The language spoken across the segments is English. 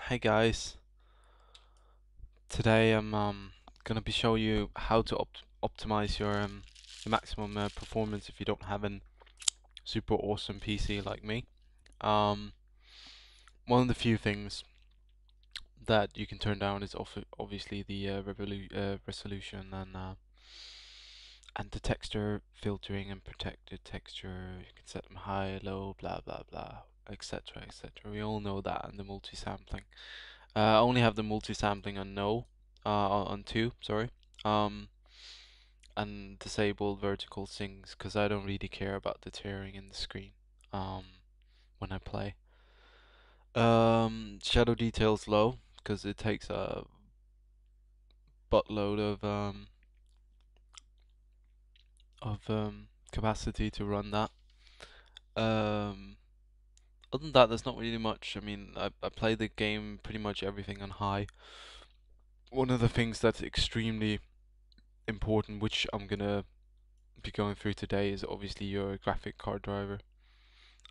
Hey guys, today I'm gonna be showing you how to optimize your maximum performance if you don't have an super awesome PC like me. Um, One of the few things that you can turn down is obviously the resolution and the texture filtering and protected texture. You can set them high, low, blah blah blah, etc. etc. We all know that, and the multi-sampling. I only have the multi-sampling on no, on two, sorry. Um, and disabled vertical things because I don't really care about the tearing in the screen um, when I play. Shadow details low because it takes a buttload of capacity to run that. Um, Other than that, there's not really much. I mean, I play the game pretty much everything on high. One of the things that's extremely important, which I'm gonna be going through today, is obviously your graphic card driver.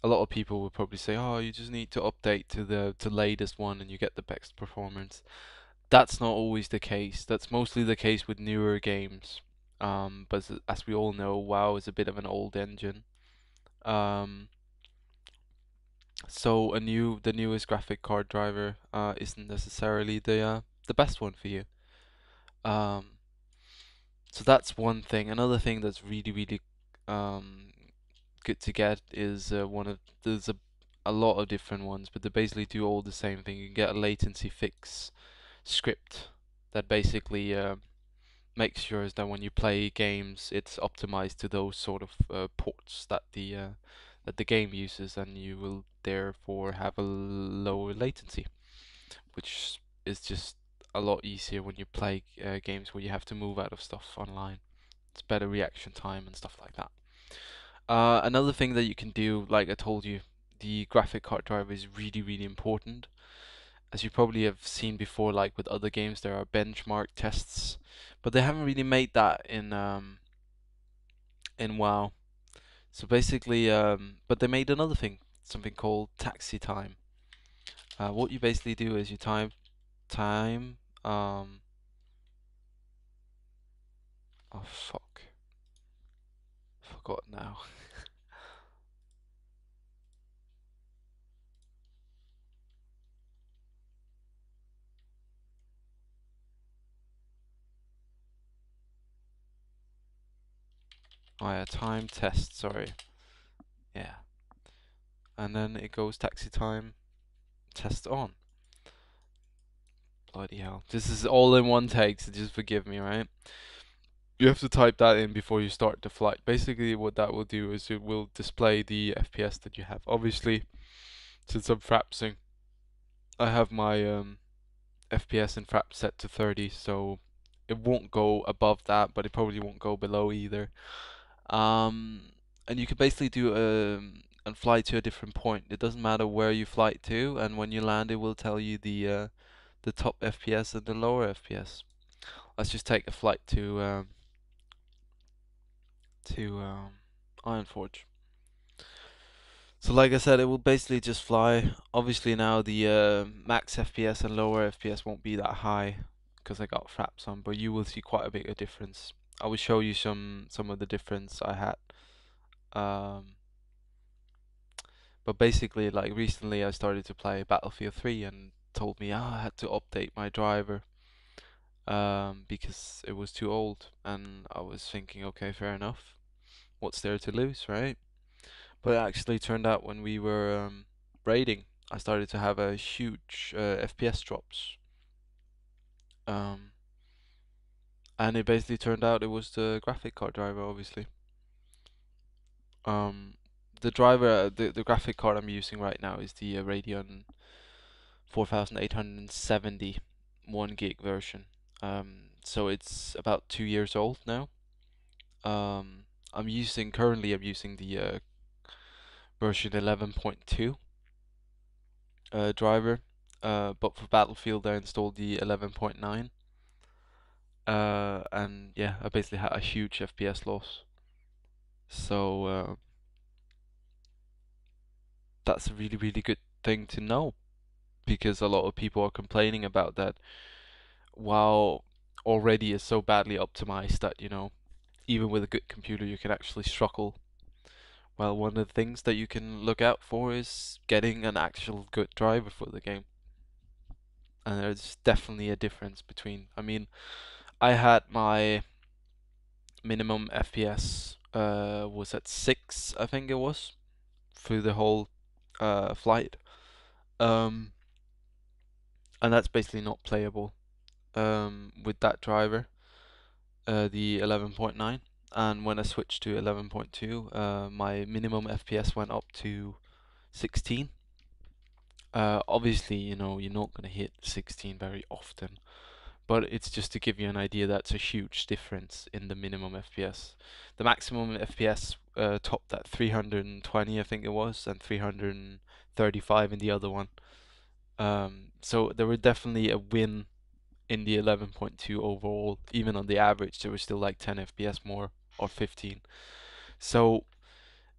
A lot of people will probably say, "Oh, you just need to update to the latest one and you get the best performance." That's not always the case. That's mostly the case with newer games. But as we all know, WoW is a bit of an old engine. Um, so the newest graphic card driver isn't necessarily the best one for you. Um, so that's one thing. Another thing that's really um good to get is there's a lot of different ones, but they basically do all the same thing. You can get a latency fix script that basically makes sure that when you play games, it's optimized to those sort of ports that the game uses, and you will therefore have a lower latency, which is just a lot easier when you play games where you have to move out of stuff online. It's better reaction time and stuff like that. Another thing that you can do, like I told you, the graphic card driver is really important. As you probably have seen before, like with other games, there are benchmark tests, but they haven't really made that in WoW. So basically, but they made another thing, something called taxi time. What you basically do is you time. Oh fuck, forgot now. Oh yeah, time test. Sorry. Yeah, and then it goes taxi time test on. Bloody hell. This is all in one take, so just forgive me, right? You have to type that in before you start the flight. Basically, what that will do is it will display the FPS that you have. Obviously, since I'm frapsing, I have my FPS and frap set to 30, so it won't go above that, but it probably won't go below either. Um, and you can basically do and fly to a different point. It doesn't matter where you fly to, and when you land, it will tell you the top FPS and the lower FPS. Let's just take a flight to Ironforge. So like I said, it will basically just fly. Obviously now the max FPS and lower FPS won't be that high because I got fraps on, but you will see quite a bit of difference. I will show you some of the difference I had. Um, but basically, like recently, I started to play Battlefield 3 and told me I had to update my driver because it was too old, and I was thinking, okay, fair enough. What's there to lose, right? But it actually turned out when we were raiding, I started to have a huge FPS drops. Um, and it basically turned out it was the graphic card driver, obviously. Um, the graphic card I'm using right now is the Radeon 4870 1 gig version. So it's about 2 years old now. I'm using the version 11.2 driver. But for Battlefield, I installed the 11.9. And yeah, I basically had a huge FPS loss. So that's a really good thing to know. because a lot of people are complaining about that WoW already is so badly optimized that, even with a good computer you can actually struggle. Well, one of the things that you can look out for is getting an actual good driver for the game. And there's definitely a difference between, I mean, I had my minimum FPS was at 6, I think it was, through the whole flight. Um, and that's basically not playable with that driver, the 11.9. And when I switched to 11.2, my minimum FPS went up to 16. Obviously, you're not going to hit 16 very often, but it's just to give you an idea that's a huge difference in the minimum FPS. The maximum FPS topped at 320, I think it was, and 335 in the other one. So there were definitely a win in the 11.2 overall. Even on the average, there was still like 10 FPS more or 15. So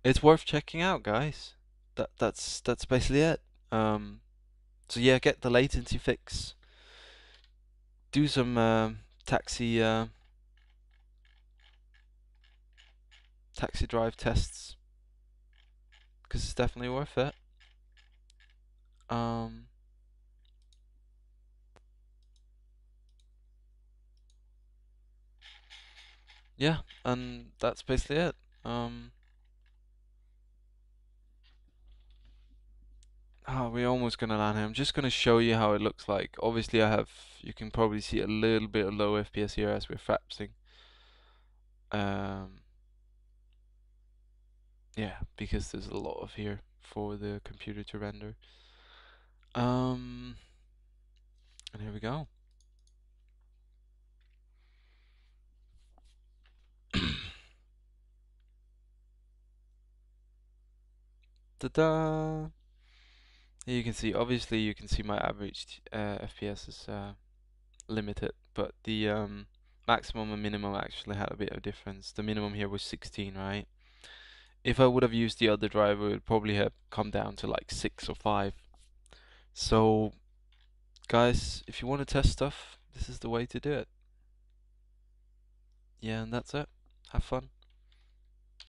it's worth checking out, guys. That's basically it. Um, so yeah, get the latency fix. Do some taxi drive tests because it's definitely worth it. Um, yeah, and that's basically it. We're almost gonna land here. I'm just gonna show you how it looks like. Obviously, you can probably see a little bit of low FPS here as we're frapsing. Um, yeah, because there's a lot of here for the computer to render. And here we go. Ta-da! Here you can see, obviously you can see my average FPS is limited, but the maximum and minimum actually had a bit of difference. The minimum here was 16, right? If I would have used the other driver, it would probably have come down to like 6 or 5. So, guys, if you want to test stuff, this is the way to do it. Yeah, and that's it. Have fun.